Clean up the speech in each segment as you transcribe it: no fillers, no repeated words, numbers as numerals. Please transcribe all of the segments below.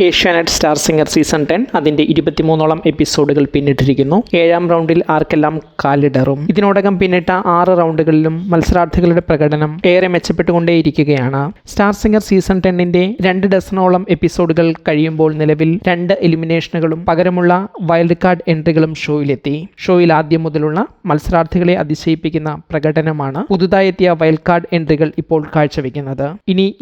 Asianet star singer season 10 അതിൻ്റെ 23ഓളം എപ്പിസോഡുകൾ പിന്നിട്ടിരിക്കുന്നു. 7ാം റൗണ്ടിൽ ആർക്കെല്ലാം കാലിടറും. ഇതിനോടകം പിന്നിട്ട 6 റൗണ്ടുകളിലും മത്സരാർത്ഥികളുടെ പ്രകടനം ഏറെ മെച്ചപ്പെട്ടുകൊണ്ടേയിരിക്കുകയാണ്. സ്റ്റാർ സിംഗർ സീസൺ 10ന്റെ 2 ഡസനോളം എപ്പിസോഡുകൾ കഴിയുമ്പോൾ നിലവിൽ 2 എലിമിനേഷനുകളും പകരമുള്ള വൈൽഡ് കാർഡ് എൻട്രികളും ഷോയിലെത്തി. ഷോയിൽ ആദ്യം മുതലുള്ള മത്സരാർത്ഥികളെ അതിശയിപ്പിക്കുന്ന പ്രകടനമാണ് പുതുതായി എത്തിയ വൈൽഡ് കാർഡ് എൻട്രികൾ ഇപ്പോൾ കാഴ്ചവെക്കുന്നത്.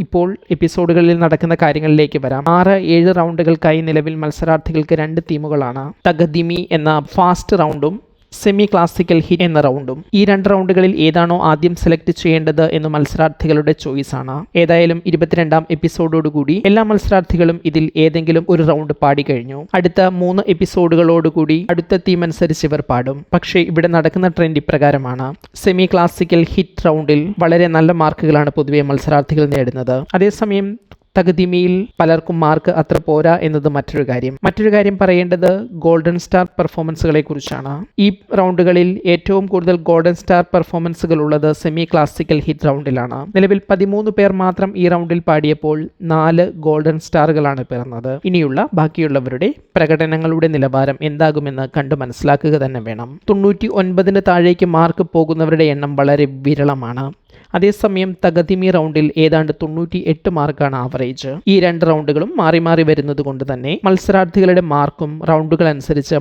ഇപ്പോൾ എപ്പിസോഡുകളിൽ നടക്കുന്ന കാര്യങ്ങളിലേക്ക് വരാം. 6-7 റൗണ്ടുകൾക്കായി നിലവിൽ മത്സരാർത്ഥികൾക്ക് 2 തീമുകളാണ്. തകദിമി എന്ന ഫാസ്റ്റ് റൗണ്ടും സെമി ക്ലാസിക്കൽ ഹിറ്റ് എന്ന റൗണ്ടും. ഈ 2 റൗണ്ടുകളിൽ ഏതാണോ ആദ്യം സെലക്ട് ചെയ്യേണ്ടത് എന്ന് മത്സരാർത്ഥികളുടെ ചോയ്സാണ്. ഏതായാലും 22ാം എപ്പിസോഡോടുകൂടി എല്ലാ മത്സരാർത്ഥികളും ഇതിൽ ഏതെങ്കിലും ഒരു റൗണ്ട് പാടിക്കഴിഞ്ഞു. അടുത്ത 3 എപ്പിസോഡുകളോടുകൂടി അടുത്ത തീം അനുസരിച്ച് ഇവർ പാടും. പക്ഷേ ഇവിടെ നടക്കുന്ന ട്രെൻഡ് ഇപ്രകാരമാണ്. സെമി ക്ലാസിക്കൽ ഹിറ്റ് റൗണ്ടിൽ വളരെ നല്ല മാർക്കുകളാണ് പൊതുവെ മത്സരാർത്ഥികൾ നേടുന്നത്. അതേസമയം തകദിമിയിൽ പലർക്കും മാർക്ക് അത്ര പോരാ എന്നത് മറ്റൊരു കാര്യം പറയേണ്ടത് ഗോൾഡൻ സ്റ്റാർ പെർഫോമൻസുകളെ കുറിച്ചാണ്. ഈ റൗണ്ടുകളിൽ ഏറ്റവും കൂടുതൽ ഗോൾഡൻ സ്റ്റാർ പെർഫോമൻസുകൾ ഉള്ളത് സെമി ക്ലാസിക്കൽ ഹിറ്റ് റൗണ്ടിലാണ്. നിലവിൽ 13 പേർ മാത്രം ഈ റൗണ്ടിൽ പാടിയപ്പോൾ 4 ഗോൾഡൻ സ്റ്റാറുകളാണ് പിറന്നത്. ഇനിയുള്ള ബാക്കിയുള്ളവരുടെ പ്രകടനങ്ങളുടെ നിലവാരം എന്താകുമെന്ന് കണ്ടു മനസ്സിലാക്കുക തന്നെ വേണം. 99-ന് താഴേക്ക് മാർക്ക് പോകുന്നവരുടെ എണ്ണം വളരെ വിരളമാണ്. അതേസമയം തകദിമി റൗണ്ടിൽ ഏതാണ്ട് 98 മാർക്കാണ് ആവറേജ്. ഈ 2 റൗണ്ടുകളും മാറി മാറി വരുന്നത് കൊണ്ട് തന്നെ മത്സരാർത്ഥികളുടെ മാർക്കും റൗണ്ടുകൾ അനുസരിച്ച്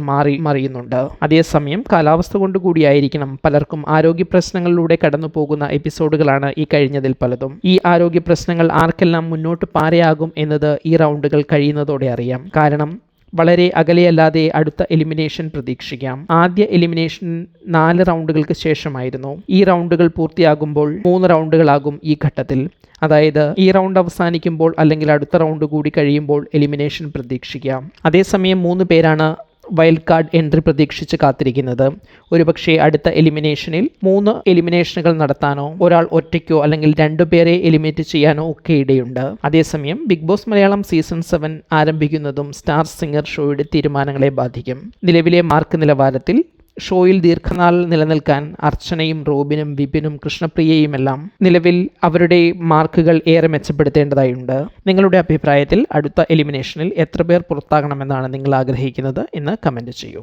മറിയുന്നുണ്ട്. അതേസമയം കാലാവസ്ഥ കൊണ്ട് കൂടിയായിരിക്കണം പലർക്കും ആരോഗ്യ പ്രശ്നങ്ങളിലൂടെ കടന്നു പോകുന്ന എപ്പിസോഡുകളാണ് ഈ കഴിഞ്ഞതിൽ പലതും. ഈ ആരോഗ്യ പ്രശ്നങ്ങൾ ആർക്കെല്ലാം മുന്നോട്ട് പാരയാകും എന്നത് ഈ റൗണ്ടുകൾ കഴിയുന്നതോടെ അറിയാം. കാരണം വളരെ അകലെയല്ലാതെ അടുത്ത എലിമിനേഷൻ പ്രതീക്ഷിക്കാം. ആദ്യ എലിമിനേഷൻ 4 റൗണ്ടുകൾക്ക് ശേഷമായിരുന്നു. ഈ റൗണ്ടുകൾ പൂർത്തിയാകുമ്പോൾ 3 റൗണ്ടുകളാകും ഈ ഘട്ടത്തിൽ. അതായത് ഈ റൗണ്ട് അവസാനിക്കുമ്പോൾ അല്ലെങ്കിൽ അടുത്ത റൗണ്ട് കൂടി കഴിയുമ്പോൾ എലിമിനേഷൻ പ്രതീക്ഷിക്കാം. അതേസമയം 3 പേരാണ് വൈൽഡ് കാർഡ് എൻട്രി പ്രതീക്ഷിച്ച് കാത്തിരിക്കുന്നത്. ഒരുപക്ഷെ അടുത്ത എലിമിനേഷനിൽ 3 എലിമിനേഷനുകൾ നടത്താനോ ഒരാൾ ഒറ്റയ്ക്കോ അല്ലെങ്കിൽ 2 പേരെ എലിമിനേറ്റ് ചെയ്യാനോ ഒക്കെ ഇടയുണ്ട്. അതേസമയം ബിഗ് ബോസ് മലയാളം സീസൺ 7 ആരംഭിക്കുന്നതും സ്റ്റാർ സിംഗർ ഷോയുടെ തീരുമാനങ്ങളെ ബാധിക്കും. നിലവിലെ മാർക്ക് നിലവാരത്തിൽ ഷോയിൽ ദീർഘനാൾ നിലനിൽക്കാൻ അർച്ചനയും റോബിനും വിപിനും കൃഷ്ണപ്രിയയുമെല്ലാം നിലവിൽ അവരുടെ മാർക്കുകൾ ഏറെ മെച്ചപ്പെടുത്തേണ്ടതായുണ്ട്. നിങ്ങളുടെ അഭിപ്രായത്തിൽ അടുത്ത എലിമിനേഷനിൽ എത്ര പേർ പുറത്താകണമെന്നാണ് നിങ്ങൾ ആഗ്രഹിക്കുന്നത് എന്ന് കമൻറ്റ് ചെയ്യൂ.